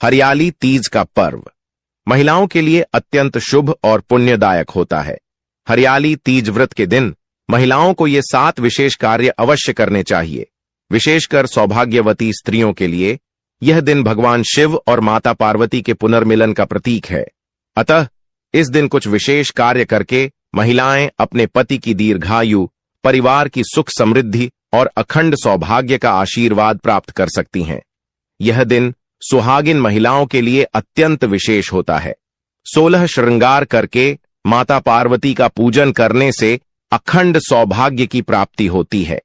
हरियाली तीज का पर्व महिलाओं के लिए अत्यंत शुभ और पुण्यदायक होता है। हरियाली तीज व्रत के दिन महिलाओं को ये 7 विशेष कार्य अवश्य करने चाहिए। विशेषकर सौभाग्यवती स्त्रियों के लिए यह दिन भगवान शिव और माता पार्वती के पुनर्मिलन का प्रतीक है। अतः इस दिन कुछ विशेष कार्य करके महिलाएं अपने पति की दीर्घायु, परिवार की सुख समृद्धि और अखंड सौभाग्य का आशीर्वाद प्राप्त कर सकती हैं। यह दिन सुहागिन महिलाओं के लिए अत्यंत विशेष होता है। 16 श्रृंगार करके माता पार्वती का पूजन करने से अखंड सौभाग्य की प्राप्ति होती है।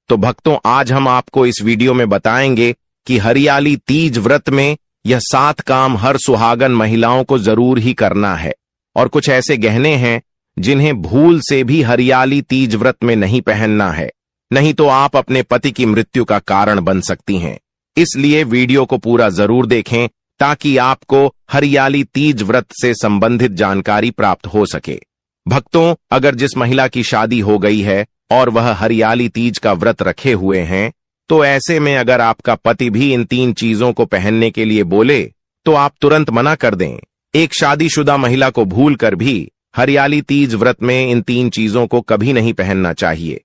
तो भक्तों, आज हम आपको इस वीडियो में बताएंगे कि हरियाली तीज व्रत में यह 7 काम हर सुहागन महिलाओं को जरूर ही करना है। और कुछ ऐसे गहने हैं जिन्हें भूल से भी हरियाली तीज व्रत में नहीं पहनना है, नहीं तो आप अपने पति की मृत्यु का कारण बन सकती हैं। इसलिए वीडियो को पूरा जरूर देखें ताकि आपको हरियाली तीज व्रत से संबंधित जानकारी प्राप्त हो सके। भक्तों, अगर जिस महिला की शादी हो गई है और वह हरियाली तीज का व्रत रखे हुए हैं, तो ऐसे में अगर आपका पति भी इन 3 चीजों को पहनने के लिए बोले तो आप तुरंत मना कर दें। एक शादीशुदा महिला को भूलकर भी हरियाली तीज व्रत में इन 3 चीजों को कभी नहीं पहनना चाहिए,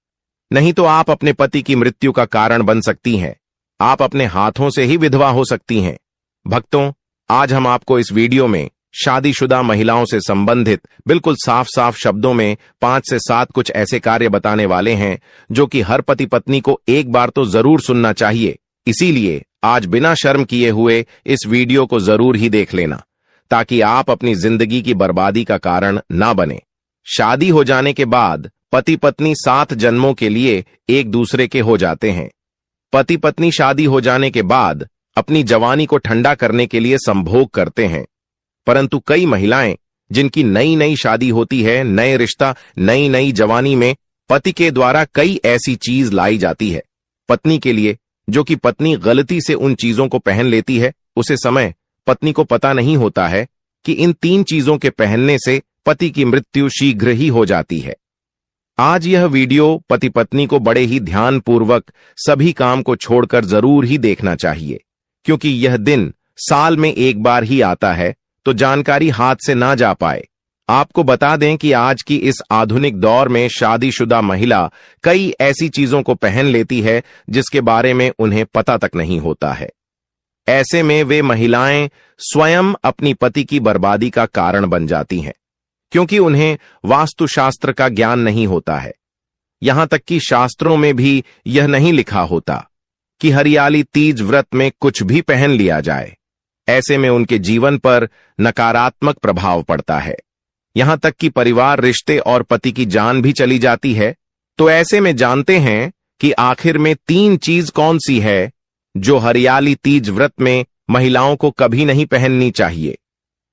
नहीं तो आप अपने पति की मृत्यु का कारण बन सकती हैं। आप अपने हाथों से ही विधवा हो सकती हैं। भक्तों, आज हम आपको इस वीडियो में शादीशुदा महिलाओं से संबंधित बिल्कुल साफ साफ शब्दों में 5 से 7 कुछ ऐसे कार्य बताने वाले हैं जो कि हर पति पत्नी को एक बार तो जरूर सुनना चाहिए। इसीलिए आज बिना शर्म किए हुए इस वीडियो को जरूर ही देख लेना, ताकि आप अपनी जिंदगी की बर्बादी का कारण ना बने। शादी हो जाने के बाद पति पत्नी 7 जन्मों के लिए एक दूसरे के हो जाते हैं। पति पत्नी शादी हो जाने के बाद अपनी जवानी को ठंडा करने के लिए संभोग करते हैं, परंतु कई महिलाएं जिनकी नई नई शादी होती है, नए रिश्ता, नई नई जवानी में पति के द्वारा कई ऐसी चीज लाई जाती है पत्नी के लिए, जो कि पत्नी गलती से उन चीजों को पहन लेती है। उसे समय पत्नी को पता नहीं होता है कि इन 3 चीजों के पहनने से पति की मृत्यु शीघ्र ही हो जाती है। आज यह वीडियो पति पत्नी को बड़े ही ध्यानपूर्वक सभी काम को छोड़कर जरूर ही देखना चाहिए, क्योंकि यह दिन साल में एक बार ही आता है, तो जानकारी हाथ से ना जा पाए। आपको बता दें कि आज की इस आधुनिक दौर में शादीशुदा महिला कई ऐसी चीजों को पहन लेती है जिसके बारे में उन्हें पता तक नहीं होता है। ऐसे में वे महिलाएं स्वयं अपनी पति की बर्बादी का कारण बन जाती हैं, क्योंकि उन्हें वास्तुशास्त्र का ज्ञान नहीं होता है। यहां तक कि शास्त्रों में भी यह नहीं लिखा होता कि हरियाली तीज व्रत में कुछ भी पहन लिया जाए। ऐसे में उनके जीवन पर नकारात्मक प्रभाव पड़ता है, यहां तक कि परिवार, रिश्ते और पति की जान भी चली जाती है। तो ऐसे में जानते हैं कि आखिर में 3 चीज कौन सी है जो हरियाली तीज व्रत में महिलाओं को कभी नहीं पहननी चाहिए।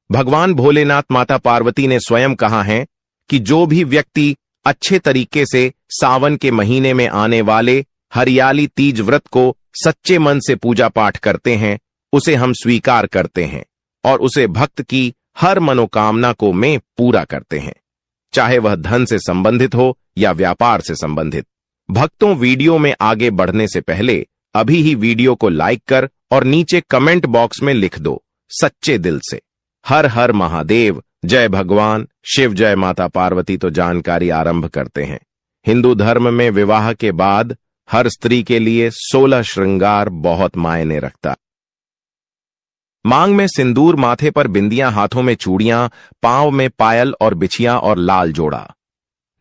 भगवान भोलेनाथ, माता पार्वती ने स्वयं कहा है कि जो भी व्यक्ति अच्छे तरीके से सावन के महीने में आने वाले हरियाली तीज व्रत को सच्चे मन से पूजा पाठ करते हैं, उसे हम स्वीकार करते हैं और उसे भक्त की हर मनोकामना को में पूरा करते हैं, चाहे वह धन से संबंधित हो या व्यापार से संबंधित। भक्तों, वीडियो में आगे बढ़ने से पहले अभी ही वीडियो को लाइक कर और नीचे कमेंट बॉक्स में लिख दो सच्चे दिल से हर हर महादेव, जय भगवान शिव, जय माता पार्वती। तो जानकारी आरंभ करते हैं। हिंदू धर्म में विवाह के बाद हर स्त्री के लिए 16 श्रृंगार बहुत मायने रखता है। मांग में सिंदूर, माथे पर बिंदियां, हाथों में चूड़ियां, पांव में पायल और बिछिया और लाल जोड़ा,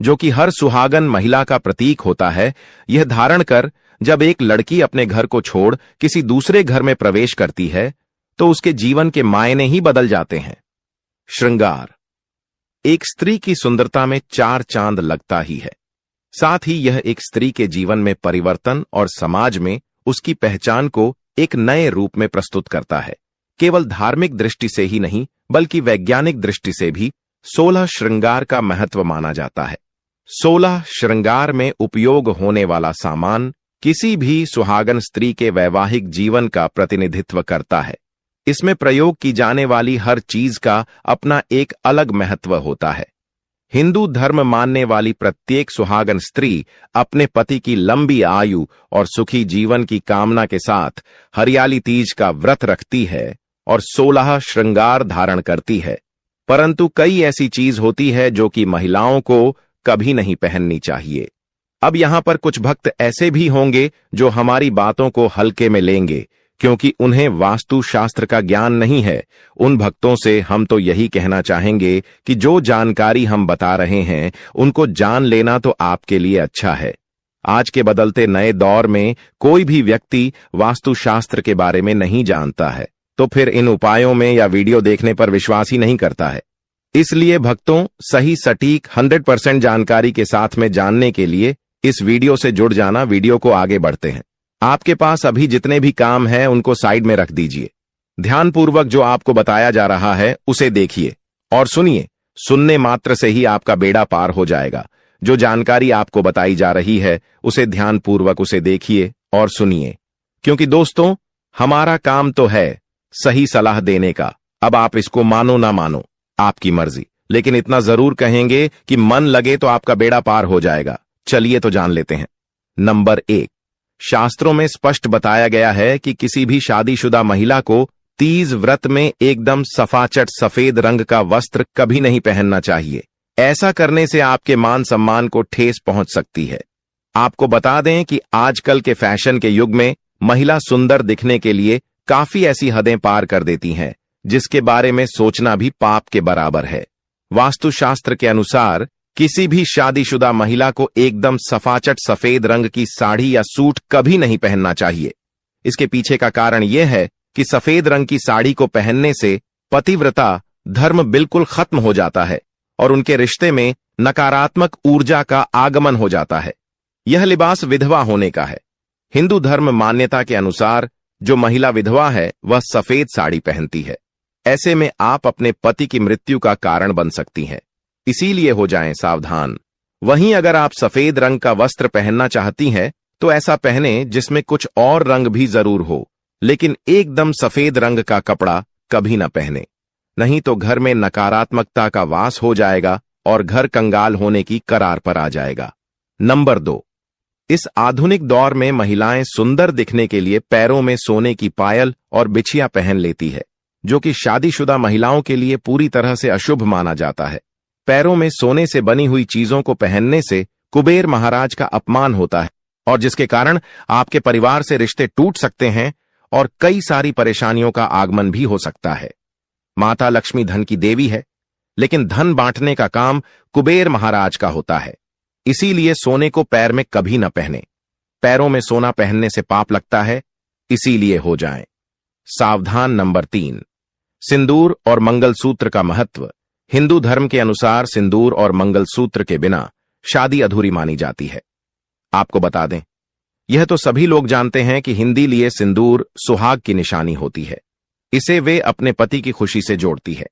जो कि हर सुहागन महिला का प्रतीक होता है। यह धारण कर जब एक लड़की अपने घर को छोड़ किसी दूसरे घर में प्रवेश करती है तो उसके जीवन के मायने ही बदल जाते हैं। श्रृंगार एक स्त्री की सुंदरता में 4 चांद लगता ही है। साथ ही यह एक स्त्री के जीवन में परिवर्तन और समाज में उसकी पहचान को एक नए रूप में प्रस्तुत करता है। केवल धार्मिक दृष्टि से ही नहीं, बल्कि वैज्ञानिक दृष्टि से भी 16 श्रृंगार का महत्व माना जाता है। 16 श्रृंगार में उपयोग होने वाला सामान किसी भी सुहागन स्त्री के वैवाहिक जीवन का प्रतिनिधित्व करता है। इसमें प्रयोग की जाने वाली हर चीज का अपना एक अलग महत्व होता है। हिंदू धर्म मानने वाली प्रत्येक सुहागन स्त्री अपने पति की लंबी आयु और सुखी जीवन की कामना के साथ हरियाली तीज का व्रत रखती है और 16 श्रृंगार धारण करती है। परंतु कई ऐसी चीज होती है जो कि महिलाओं को कभी नहीं पहननी चाहिए। अब यहां पर कुछ भक्त ऐसे भी होंगे जो हमारी बातों को हल्के में लेंगे क्योंकि उन्हें वास्तु शास्त्र का ज्ञान नहीं है। उन भक्तों से हम तो यही कहना चाहेंगे कि जो जानकारी हम बता रहे हैं उनको जान लेना तो आपके लिए अच्छा है। आज के बदलते नए दौर में कोई भी व्यक्ति वास्तुशास्त्र के बारे में नहीं जानता है, तो फिर इन उपायों में या वीडियो देखने पर विश्वास ही नहीं करता है। इसलिए भक्तों, सही सटीक 100% जानकारी के साथ में जानने के लिए इस वीडियो से जुड़ जाना। वीडियो को आगे बढ़ते हैं। आपके पास अभी जितने भी काम हैं उनको साइड में रख दीजिए। ध्यानपूर्वक जो आपको बताया जा रहा है उसे देखिए और सुनिए। सुनने मात्र से ही आपका बेड़ा पार हो जाएगा। जो जानकारी आपको बताई जा रही है उसे ध्यानपूर्वक उसे देखिए और सुनिए, क्योंकि दोस्तों हमारा काम तो है सही सलाह देने का। अब आप इसको मानो ना मानो आपकी मर्जी, लेकिन इतना जरूर कहेंगे कि मन लगे तो आपका बेड़ा पार हो जाएगा। चलिए तो जान लेते हैं। नंबर 1, शास्त्रों में स्पष्ट बताया गया है कि किसी भी शादीशुदा महिला को तीज व्रत में एकदम सफाचट सफेद रंग का वस्त्र कभी नहीं पहनना चाहिए। ऐसा करने से आपके मान सम्मान को ठेस पहुंच सकती है। आपको बता दें कि आजकल के फैशन के युग में महिला सुंदर दिखने के लिए काफी ऐसी हदें पार कर देती हैं जिसके बारे में सोचना भी पाप के बराबर है। वास्तुशास्त्र के अनुसार किसी भी शादीशुदा महिला को एकदम सफाचट सफेद रंग की साड़ी या सूट कभी नहीं पहनना चाहिए। इसके पीछे का कारण यह है कि सफेद रंग की साड़ी को पहनने से पतिव्रता धर्म बिल्कुल खत्म हो जाता है और उनके रिश्ते में नकारात्मक ऊर्जा का आगमन हो जाता है। यह लिबास विधवा होने का है। हिंदू धर्म मान्यता के अनुसार जो महिला विधवा है वह सफेद साड़ी पहनती है। ऐसे में आप अपने पति की मृत्यु का कारण बन सकती हैं, इसीलिए हो जाएं सावधान। वहीं अगर आप सफेद रंग का वस्त्र पहनना चाहती हैं तो ऐसा पहने जिसमें कुछ और रंग भी जरूर हो, लेकिन एकदम सफेद रंग का कपड़ा कभी न पहने, नहीं तो घर में नकारात्मकता का वास हो जाएगा और घर कंगाल होने की करार पर आ जाएगा। नंबर 2, इस आधुनिक दौर में महिलाएं सुंदर दिखने के लिए पैरों में सोने की पायल और बिछिया पहन लेती है, जो कि शादीशुदा महिलाओं के लिए पूरी तरह से अशुभ माना जाता है। पैरों में सोने से बनी हुई चीजों को पहनने से कुबेर महाराज का अपमान होता है और जिसके कारण आपके परिवार से रिश्ते टूट सकते हैं और कई सारी परेशानियों का आगमन भी हो सकता है। माता लक्ष्मी धन की देवी है, लेकिन धन बांटने का काम कुबेर महाराज का होता है। इसीलिए सोने को पैर में कभी न पहने। पैरों में सोना पहनने से पाप लगता है, इसीलिए हो जाएं सावधान। नंबर 3, सिंदूर और मंगलसूत्र का महत्व। हिंदू धर्म के अनुसार सिंदूर और मंगलसूत्र के बिना शादी अधूरी मानी जाती है। आपको बता दें, यह तो सभी लोग जानते हैं कि हिंदी लिए सिंदूर सुहाग की निशानी होती है। इसे वे अपने पति की खुशी से जोड़ती है।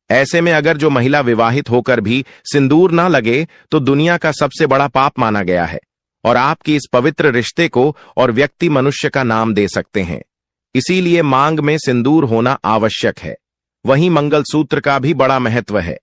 ऐसे में अगर जो महिला विवाहित होकर भी सिंदूर ना लगे तो दुनिया का सबसे बड़ा पाप माना गया है और आपकी इस पवित्र रिश्ते को और व्यक्ति मनुष्य का नाम दे सकते हैं। इसीलिए मांग में सिंदूर होना आवश्यक है। वहीं मंगलसूत्र का भी बड़ा महत्व है।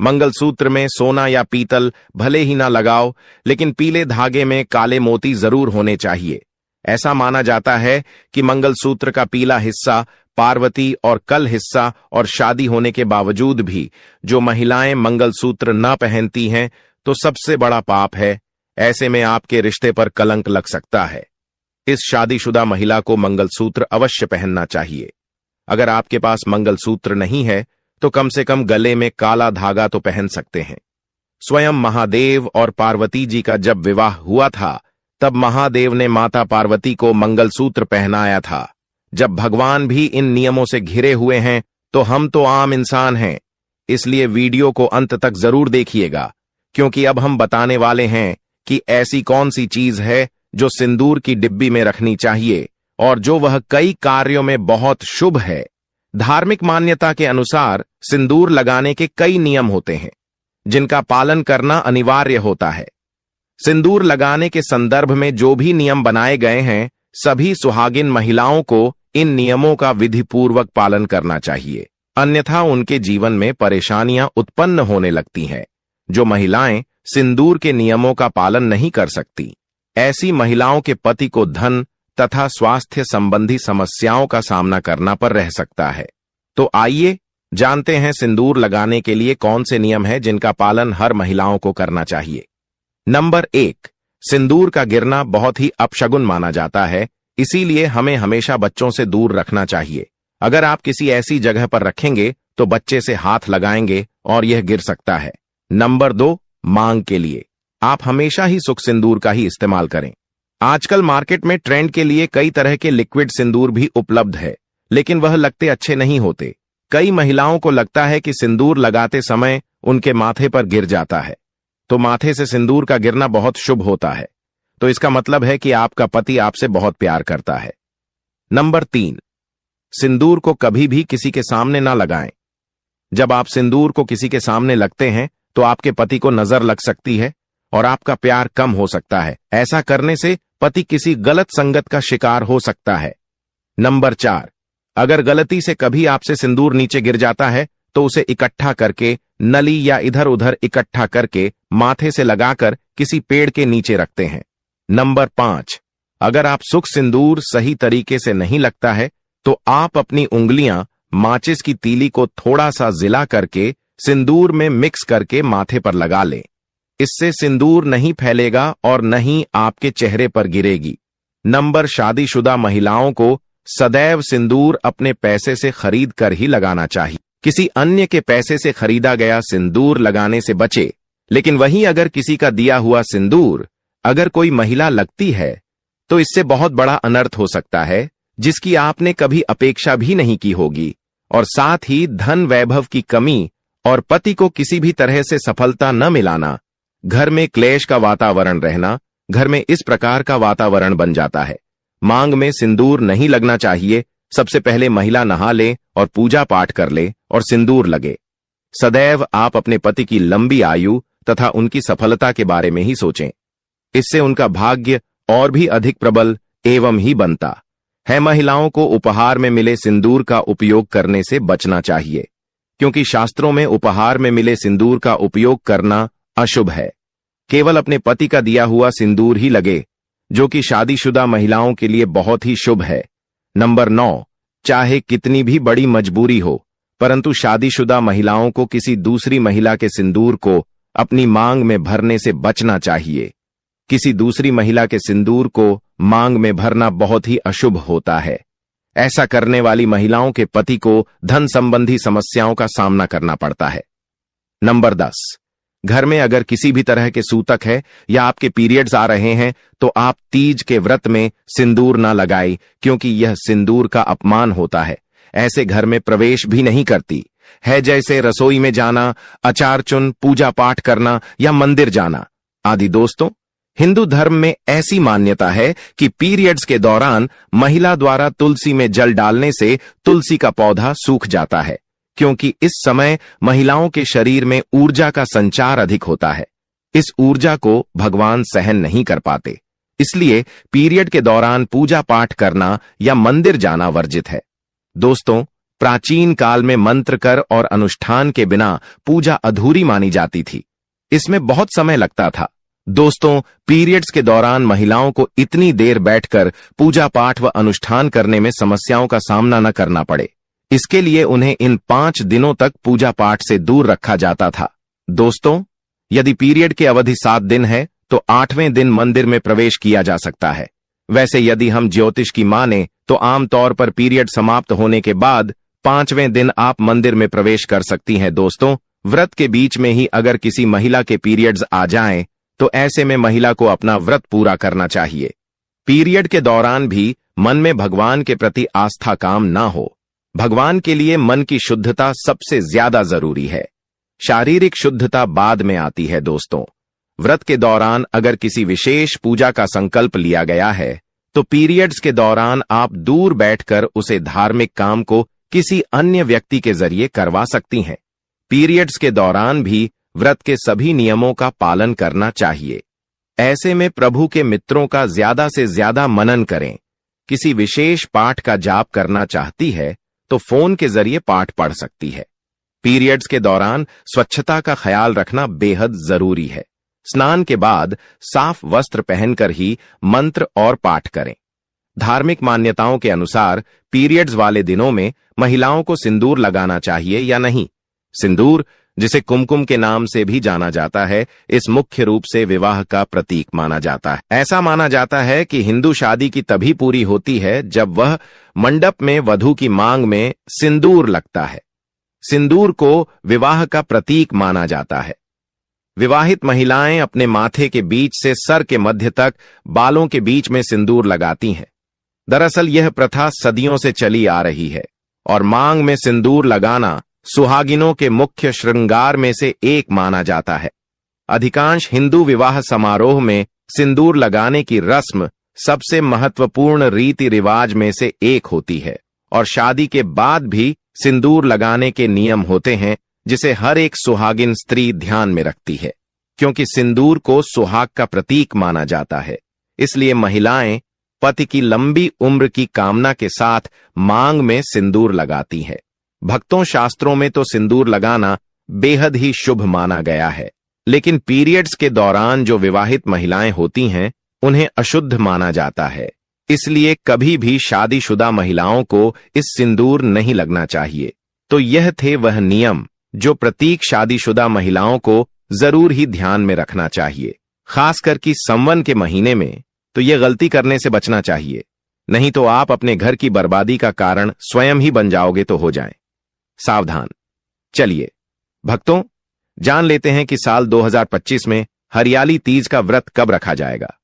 मंगलसूत्र में सोना या पीतल भले ही ना लगाओ, लेकिन पीले धागे में काले मोती जरूर होने चाहिए। ऐसा माना जाता है कि मंगलसूत्र का पीला हिस्सा पार्वती और कल हिस्सा और शादी होने के बावजूद भी जो महिलाएं मंगलसूत्र न पहनती हैं तो सबसे बड़ा पाप है। ऐसे में आपके रिश्ते पर कलंक लग सकता है। इस शादीशुदा महिला को मंगलसूत्र अवश्य पहनना चाहिए। अगर आपके पास मंगलसूत्र नहीं है तो कम से कम गले में काला धागा तो पहन सकते हैं। स्वयं महादेव और पार्वती जी का जब विवाह हुआ था तब महादेव ने माता पार्वती को मंगलसूत्र पहनाया था। जब भगवान भी इन नियमों से घिरे हुए हैं तो हम तो आम इंसान हैं। इसलिए वीडियो को अंत तक जरूर देखिएगा, क्योंकि अब हम बताने वाले हैं कि ऐसी कौन सी चीज है जो सिंदूर की डिब्बी में रखनी चाहिए और जो वह कई कार्यों में बहुत शुभ है। धार्मिक मान्यता के अनुसार सिंदूर लगाने के कई नियम होते हैं जिनका पालन करना अनिवार्य होता है। सिंदूर लगाने के संदर्भ में जो भी नियम बनाए गए हैं, सभी सुहागिन महिलाओं को इन नियमों का विधिपूर्वक पालन करना चाहिए, अन्यथा उनके जीवन में परेशानियां उत्पन्न होने लगती हैं। जो महिलाएं सिंदूर के नियमों का पालन नहीं कर सकती, ऐसी महिलाओं के पति को धन तथा स्वास्थ्य संबंधी समस्याओं का सामना करना पर रह सकता है। तो आइए जानते हैं सिंदूर लगाने के लिए कौन से नियम हैं जिनका पालन हर महिलाओं को करना चाहिए। नंबर 1, सिंदूर का गिरना बहुत ही अपशगुन माना जाता है, इसीलिए हमें हमेशा बच्चों से दूर रखना चाहिए। अगर आप किसी ऐसी जगह पर रखेंगे तो बच्चे से हाथ लगाएंगे और यह गिर सकता है। नंबर 2, मांग के लिए आप हमेशा ही सुख सिंदूर का ही इस्तेमाल करें। आजकल मार्केट में ट्रेंड के लिए कई तरह के लिक्विड सिंदूर भी उपलब्ध है, लेकिन वह लगते अच्छे नहीं होते। कई महिलाओं को लगता है कि सिंदूर लगाते समय उनके माथे पर गिर जाता है, तो माथे से सिंदूर का गिरना बहुत शुभ होता है, तो इसका मतलब है कि आपका पति आपसे बहुत प्यार करता है। नंबर 3, सिंदूर को कभी भी किसी के सामने ना लगाएं। जब आप सिंदूर को किसी के सामने लगते हैं तो आपके पति को नजर लग सकती है और आपका प्यार कम हो सकता है। ऐसा करने से पति किसी गलत संगत का शिकार हो सकता है। नंबर 4, अगर गलती से कभी आपसे सिंदूर नीचे गिर जाता है तो उसे इकट्ठा करके नली या इधर उधर इकट्ठा करके माथे से लगाकर किसी पेड़ के नीचे रखते हैं। नंबर 5, अगर आप सुख सिंदूर सही तरीके से नहीं लगता है तो आप अपनी उंगलियां माचिस की तीली को थोड़ा सा जिला करके सिंदूर में मिक्स करके माथे पर लगा लें। इससे सिंदूर नहीं फैलेगा और न ही आपके चेहरे पर गिरेगी। नंबर शादीशुदा महिलाओं को सदैव सिंदूर अपने पैसे से खरीद कर ही लगाना चाहिए। किसी अन्य के पैसे से खरीदा गया सिंदूर लगाने से बचे। लेकिन वहीं अगर किसी का दिया हुआ सिंदूर अगर कोई महिला लगती है तो इससे बहुत बड़ा अनर्थ हो सकता है, जिसकी आपने कभी अपेक्षा भी नहीं की होगी, और साथ ही धन वैभव की कमी और पति को किसी भी तरह से सफलता न मिलाना, घर में क्लेश का वातावरण रहना, घर में इस प्रकार का वातावरण बन जाता है। मांग में सिंदूर नहीं लगना चाहिए। सबसे पहले महिला नहा ले और पूजा पाठ कर ले और सिंदूर लगे। सदैव आप अपने पति की लंबी आयु तथा उनकी सफलता के बारे में ही सोचें। इससे उनका भाग्य और भी अधिक प्रबल एवं ही बनता है। महिलाओं को उपहार में मिले सिंदूर का उपयोग करने से बचना चाहिए, क्योंकि शास्त्रों में उपहार में मिले सिंदूर का उपयोग करना अशुभ है। केवल अपने पति का दिया हुआ सिंदूर ही लगे, जो कि शादीशुदा महिलाओं के लिए बहुत ही शुभ है। नंबर 9, चाहे कितनी भी बड़ी मजबूरी हो, परंतु शादीशुदा महिलाओं को किसी दूसरी महिला के सिंदूर को अपनी मांग में भरने से बचना चाहिए। किसी दूसरी महिला के सिंदूर को मांग में भरना बहुत ही अशुभ होता है। ऐसा करने वाली महिलाओं के पति को धन संबंधी समस्याओं का सामना करना पड़ता है। नंबर 10, घर में अगर किसी भी तरह के सूतक है या आपके पीरियड्स आ रहे हैं तो आप तीज के व्रत में सिंदूर ना लगाएं, क्योंकि यह सिंदूर का अपमान होता है। ऐसे घर में प्रवेश भी नहीं करती है, जैसे रसोई में जाना, अचार चुन, पूजा पाठ करना या मंदिर जाना आदि। दोस्तों, हिंदू धर्म में ऐसी मान्यता है कि पीरियड्स के दौरान महिला द्वारा तुलसी में जल डालने से तुलसी का पौधा सूख जाता है, क्योंकि इस समय महिलाओं के शरीर में ऊर्जा का संचार अधिक होता है। इस ऊर्जा को भगवान सहन नहीं कर पाते, इसलिए पीरियड के दौरान पूजा पाठ करना या मंदिर जाना वर्जित है। दोस्तों, प्राचीन काल में मंत्र कर और अनुष्ठान के बिना पूजा अधूरी मानी जाती थी। इसमें बहुत समय लगता था। दोस्तों, पीरियड्स के दौरान महिलाओं को इतनी देर बैठकर पूजा पाठ व अनुष्ठान करने में समस्याओं का सामना न करना पड़े, इसके लिए उन्हें इन 5 दिनों तक पूजा पाठ से दूर रखा जाता था। दोस्तों, यदि पीरियड की अवधि 7 दिन है तो 8वें दिन मंदिर में प्रवेश किया जा सकता है। वैसे यदि हम ज्योतिष की माने तो आमतौर पर पीरियड समाप्त होने के बाद 5वें दिन आप मंदिर में प्रवेश कर सकती हैं। दोस्तों, व्रत के बीच में ही अगर किसी महिला के पीरियड्स आ जाएं तो ऐसे में महिला को अपना व्रत पूरा करना चाहिए। पीरियड के दौरान भी मन में भगवान के प्रति आस्था काम ना हो। भगवान के लिए मन की शुद्धता सबसे ज्यादा जरूरी है। शारीरिक शुद्धता बाद में आती है। दोस्तों, व्रत के दौरान अगर किसी विशेष पूजा का संकल्प लिया गया है तो पीरियड्स के दौरान आप दूर बैठकर उसे धार्मिक काम को किसी अन्य व्यक्ति के जरिए करवा सकती हैं। पीरियड्स के दौरान भी व्रत के सभी नियमों का पालन करना चाहिए। ऐसे में प्रभु के मित्रों का ज्यादा से ज्यादा मनन करें। किसी विशेष पाठ का जाप करना चाहती है तो फोन के जरिए पाठ पढ़ सकती है। पीरियड्स के दौरान स्वच्छता का ख्याल रखना बेहद जरूरी है। स्नान के बाद साफ वस्त्र पहनकर ही मंत्र और पाठ करें। धार्मिक मान्यताओं के अनुसार पीरियड्स वाले दिनों में महिलाओं को सिंदूर लगाना चाहिए या नहीं। सिंदूर, जिसे कुमकुम के नाम से भी जाना जाता है, इस मुख्य रूप से विवाह का प्रतीक माना जाता है। ऐसा माना जाता है कि हिंदू शादी की तभी पूरी होती है जब वह मंडप में वधू की मांग में सिंदूर लगता है। सिंदूर को विवाह का प्रतीक माना जाता है। विवाहित महिलाएं अपने माथे के बीच से सर के मध्य तक बालों के बीच में सिंदूर लगाती हैं। दरअसल यह प्रथा सदियों से चली आ रही है और मांग में सिंदूर लगाना सुहागिनों के मुख्य श्रृंगार में से एक माना जाता है। अधिकांश हिंदू विवाह समारोह में सिंदूर लगाने की रस्म सबसे महत्वपूर्ण रीति रिवाज में से एक होती है और शादी के बाद भी सिंदूर लगाने के नियम होते हैं, जिसे हर एक सुहागिन स्त्री ध्यान में रखती है। क्योंकि सिंदूर को सुहाग का प्रतीक माना जाता है, इसलिए महिलाएं पति की लंबी उम्र की कामना के साथ मांग में सिंदूर लगाती हैं। भक्तों शास्त्रों में तो सिंदूर लगाना बेहद ही शुभ माना गया है, लेकिन पीरियड्स के दौरान जो विवाहित महिलाएं होती हैं उन्हें अशुद्ध माना जाता है। इसलिए कभी भी शादीशुदा महिलाओं को इस सिंदूर नहीं लगना चाहिए। तो यह थे वह नियम जो प्रतीक शादीशुदा महिलाओं को जरूर ही ध्यान में रखना चाहिए। खासकर कि संवन के महीने में तो यह गलती करने से बचना चाहिए, नहीं तो आप अपने घर की बर्बादी का कारण स्वयं ही बन जाओगे तो हो जाएं। सावधान। चलिए भक्तों, जान लेते हैं कि साल 2025 में हरियाली तीज का व्रत कब रखा जाएगा।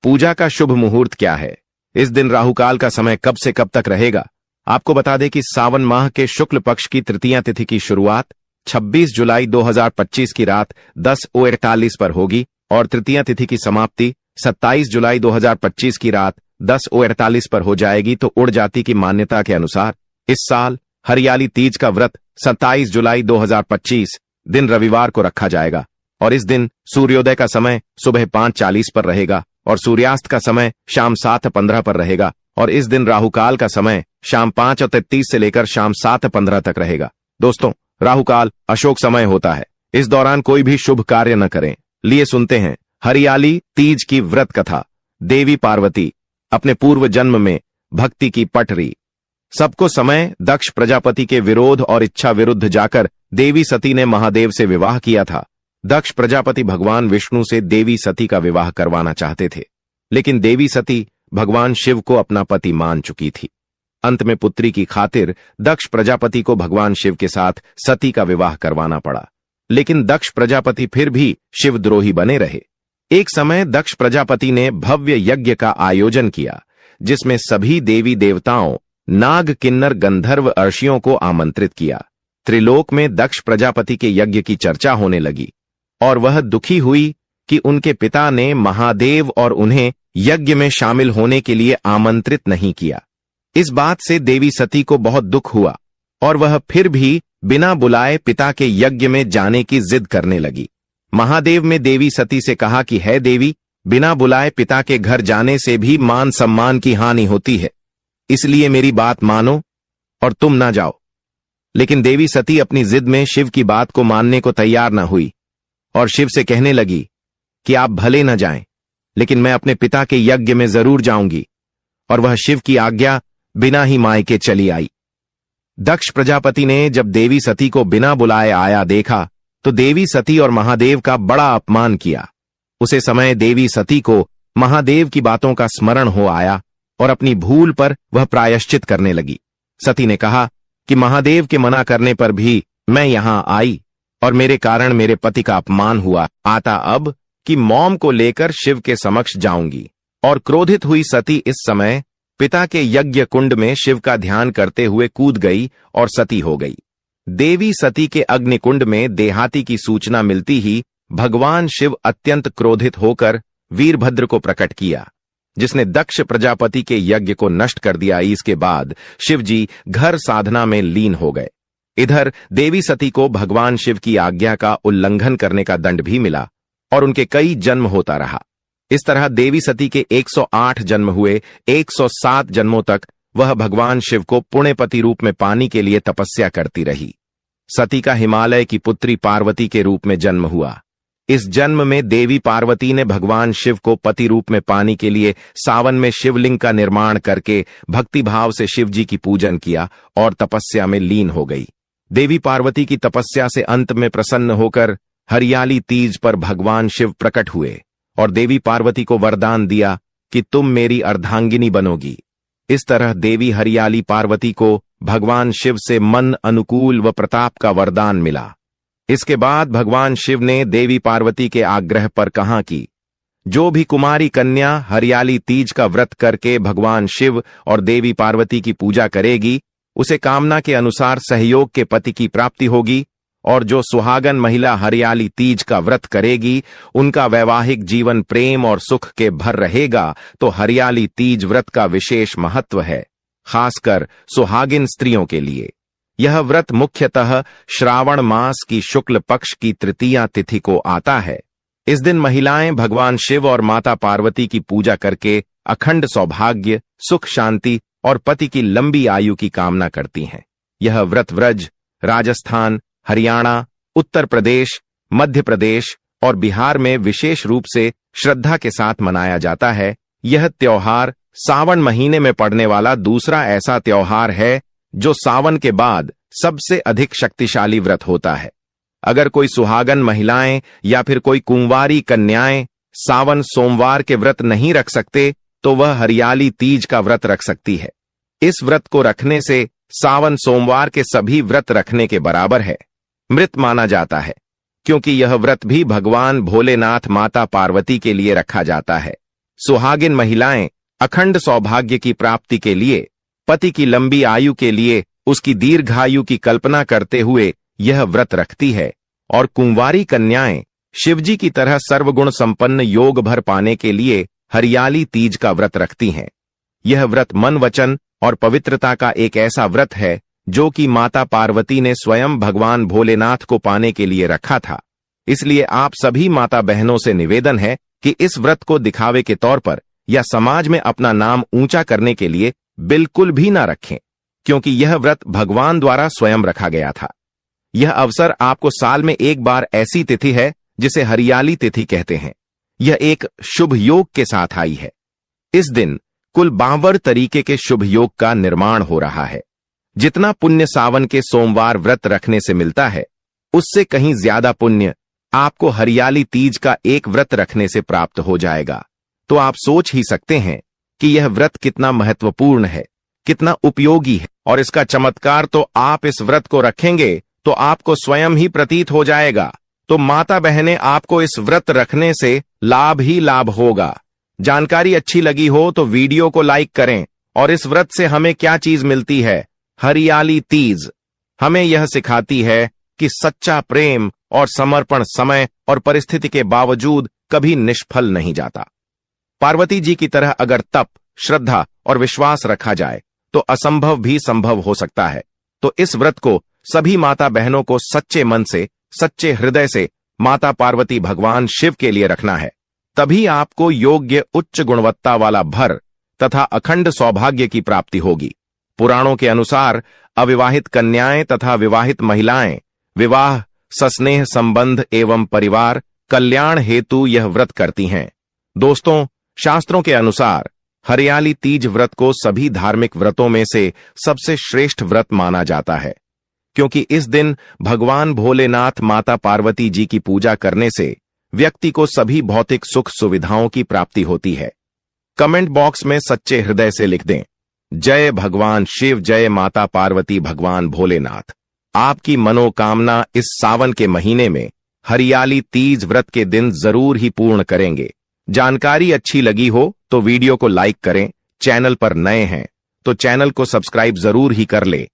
पूजा का शुभ मुहूर्त क्या है, इस दिन राहुकाल का समय कब से कब तक रहेगा। आपको बता दें कि सावन माह के शुक्ल पक्ष की तृतीया तिथि की शुरुआत 26 जुलाई 2025 की रात 10:48 पर होगी और तृतीया तिथि की समाप्ति 27 जुलाई 2025 की रात 10:48 पर हो जाएगी। तो उड़ जाति की मान्यता के अनुसार इस साल हरियाली तीज का व्रत 27 जुलाई 2025 दिन रविवार को रखा जाएगा और इस दिन सूर्योदय का समय सुबह 5:40 पर रहेगा और सूर्यास्त का समय शाम 7:15 पर रहेगा और इस दिन राहुकाल का समय शाम 5:33 से लेकर शाम 7:15 तक रहेगा। दोस्तों, राहुकाल अशोक समय होता है, इस दौरान कोई भी शुभ कार्य न करें। लिए सुनते हैं हरियाली तीज की व्रत कथा। देवी पार्वती अपने पूर्व जन्म में भक्ति की पटरी। सबको समय दक्ष प्रजापति के विरोध और इच्छा विरुद्ध जाकर देवी सती ने महादेव से विवाह किया था। दक्ष प्रजापति भगवान विष्णु से देवी सती का विवाह करवाना चाहते थे, लेकिन देवी सती भगवान शिव को अपना पति मान चुकी थी। अंत में पुत्री की खातिर दक्ष प्रजापति को भगवान शिव के साथ सती का विवाह करवाना पड़ा, लेकिन दक्ष प्रजापति फिर भी शिवद्रोही बने रहे। एक समय दक्ष प्रजापति ने भव्य यज्ञ का आयोजन किया, जिसमें सभी देवी देवताओं, नाग, किन्नर, गंधर्व, अर्षियों को आमंत्रित किया। त्रिलोक में दक्ष प्रजापति के यज्ञ की चर्चा होने लगी और वह दुखी हुई कि उनके पिता ने महादेव और उन्हें यज्ञ में शामिल होने के लिए आमंत्रित नहीं किया। इस बात से देवी सती को बहुत दुख हुआ और वह फिर भी बिना बुलाए पिता के यज्ञ में जाने की जिद करने लगी। महादेव ने देवी सती से कहा कि है देवी, बिना बुलाए पिता के घर जाने से भी मान सम्मान की हानि होती है, इसलिए मेरी बात मानो और तुम ना जाओ। लेकिन देवी सती अपनी जिद में शिव की बात को मानने को तैयार न हुई और शिव से कहने लगी कि आप भले न जाएं, लेकिन मैं अपने पिता के यज्ञ में जरूर जाऊंगी। और वह शिव की आज्ञा बिना ही मायके चली आई। दक्ष प्रजापति ने जब देवी सती को बिना बुलाए आया देखा तो देवी सती और महादेव का बड़ा अपमान किया। उसे समय देवी सती को महादेव की बातों का स्मरण हो आया और अपनी भूल पर वह प्रायश्चित करने लगी। सती ने कहा कि महादेव के मना करने पर भी मैं यहां आई और मेरे कारण मेरे पति का अपमान हुआ। आता अब कि मौम को लेकर शिव के समक्ष जाऊंगी। और क्रोधित हुई सती इस समय पिता के यज्ञ कुंड में शिव का ध्यान करते हुए कूद गई और सती हो गई। देवी सती के अग्निकुंड में देहाती की सूचना मिलती ही भगवान शिव अत्यंत क्रोधित होकर वीरभद्र को प्रकट किया, जिसने दक्ष प्रजापति के यज्ञ को नष्ट कर दिया। इसके बाद शिवजी घर साधना में लीन हो गए। इधर देवी सती को भगवान शिव की आज्ञा का उल्लंघन करने का दंड भी मिला और उनके कई जन्म होता रहा। इस तरह देवी सती के 108 जन्म हुए। 107 जन्मों तक वह भगवान शिव को पुण्यपति रूप में पाने के लिए तपस्या करती रही। सती का हिमालय की पुत्री पार्वती के रूप में जन्म हुआ। इस जन्म में देवी पार्वती ने भगवान शिव को पति रूप में पाने के लिए सावन में शिवलिंग का निर्माण करके भक्तिभाव से शिव जी की पूजन किया और तपस्या में लीन हो गई। देवी पार्वती की तपस्या से अंत में प्रसन्न होकर हरियाली तीज पर भगवान शिव प्रकट हुए और देवी पार्वती को वरदान दिया कि तुम मेरी अर्धांगिनी बनोगी। इस तरह देवी हरियाली पार्वती को भगवान शिव से मन अनुकूल व प्रताप का वरदान मिला। इसके बाद भगवान शिव ने देवी पार्वती के आग्रह पर कहा कि जो भी कुमारी कन्या हरियाली तीज का व्रत करके भगवान शिव और देवी पार्वती की पूजा करेगी, उसे कामना के अनुसार सहयोग के पति की प्राप्ति होगी, और जो सुहागन महिला हरियाली तीज का व्रत करेगी, उनका वैवाहिक जीवन प्रेम और सुख के भर रहेगा। तो हरियाली तीज व्रत का विशेष महत्व है, खासकर सुहागिन स्त्रियों के लिए। यह व्रत मुख्यतः श्रावण मास की शुक्ल पक्ष की तृतीया तिथि को आता है। इस दिन महिलाएं भगवान शिव और माता पार्वती की पूजा करके अखंड सौभाग्य, सुख शांति और पति की लंबी आयु की कामना करती हैं। यह व्रत व्रज, राजस्थान, हरियाणा, उत्तर प्रदेश, मध्य प्रदेश और बिहार में विशेष रूप से श्रद्धा के साथ मनाया जाता है। यह त्योहार सावन महीने में पड़ने वाला दूसरा ऐसा त्योहार है जो सावन के बाद सबसे अधिक शक्तिशाली व्रत होता है। अगर कोई सुहागन महिलाएं या फिर कोई कुंवारी कन्याएं सावन सोमवार के व्रत नहीं रख सकते, तो वह हरियाली तीज का व्रत रख सकती है। इस व्रत को रखने से सावन सोमवार के सभी व्रत रखने के बराबर है, मृत माना जाता है, क्योंकि यह व्रत भी भगवान भोलेनाथ माता पार्वती के लिए रखा जाता है। सुहागिन महिलाएं अखंड सौभाग्य की प्राप्ति के लिए, पति की लंबी आयु के लिए, उसकी दीर्घायु की कल्पना करते हुए यह व्रत रखती है, और कुंवारी कन्याएं शिवजी की तरह सर्वगुण संपन्न योग भर पाने के लिए हरियाली तीज का व्रत रखती हैं। यह व्रत मन, वचन और पवित्रता का एक ऐसा व्रत है जो कि माता पार्वती ने स्वयं भगवान भोलेनाथ को पाने के लिए रखा था। इसलिए आप सभी माता बहनों से निवेदन है कि इस व्रत को दिखावे के तौर पर या समाज में अपना नाम ऊंचा करने के लिए बिल्कुल भी ना रखें, क्योंकि यह व्रत भगवान द्वारा स्वयं रखा गया था। यह अवसर आपको साल में एक बार ऐसी तिथि है जिसे हरियाली तिथि कहते हैं। यह एक शुभ योग के साथ आई है। इस दिन कुल 52 तरीके के शुभ योग का निर्माण हो रहा है। जितना पुण्य सावन के सोमवार व्रत रखने से मिलता है, उससे कहीं ज्यादा पुण्य आपको हरियाली तीज का एक व्रत रखने से प्राप्त हो जाएगा। तो आप सोच ही सकते हैं कि यह व्रत कितना महत्वपूर्ण है, कितना उपयोगी है, और इसका चमत्कार तो आप इस व्रत को रखेंगे तो आपको स्वयं ही प्रतीत हो जाएगा। तो माता बहनें, आपको इस व्रत रखने से लाभ ही लाभ होगा। जानकारी अच्छी लगी हो तो वीडियो को लाइक करें। और इस व्रत से हमें क्या चीज मिलती है? हरियाली तीज हमें यह सिखाती है कि सच्चा प्रेम और समर्पण समय और परिस्थिति के बावजूद कभी निष्फल नहीं जाता। पार्वती जी की तरह अगर तप, श्रद्धा और विश्वास रखा जाए तो असंभव भी संभव हो सकता है। तो इस व्रत को सभी माता बहनों को सच्चे मन से, सच्चे हृदय से माता पार्वती भगवान शिव के लिए रखना है। तभी आपको योग्य उच्च गुणवत्ता वाला भर तथा अखंड सौभाग्य की प्राप्ति होगी। पुराणों के अनुसार अविवाहित कन्याएं तथा विवाहित महिलाएं विवाह, सस्नेह संबंध एवं परिवार कल्याण हेतु यह व्रत करती हैं। दोस्तों, शास्त्रों के अनुसार हरियाली तीज व्रत को सभी धार्मिक व्रतों में से सबसे श्रेष्ठ व्रत माना जाता है, क्योंकि इस दिन भगवान भोलेनाथ माता पार्वती जी की पूजा करने से व्यक्ति को सभी भौतिक सुख सुविधाओं की प्राप्ति होती है। कमेंट बॉक्स में सच्चे हृदय से लिख दें, जय भगवान शिव, जय माता पार्वती भगवान भोलेनाथ। आपकी मनोकामना इस सावन के महीने में हरियाली तीज व्रत के दिन जरूर ही पूर्ण करेंगे। जानकारी अच्छी लगी हो तो वीडियो को लाइक करें। चैनल पर नए हैं तो चैनल को सब्सक्राइब जरूर ही कर ले।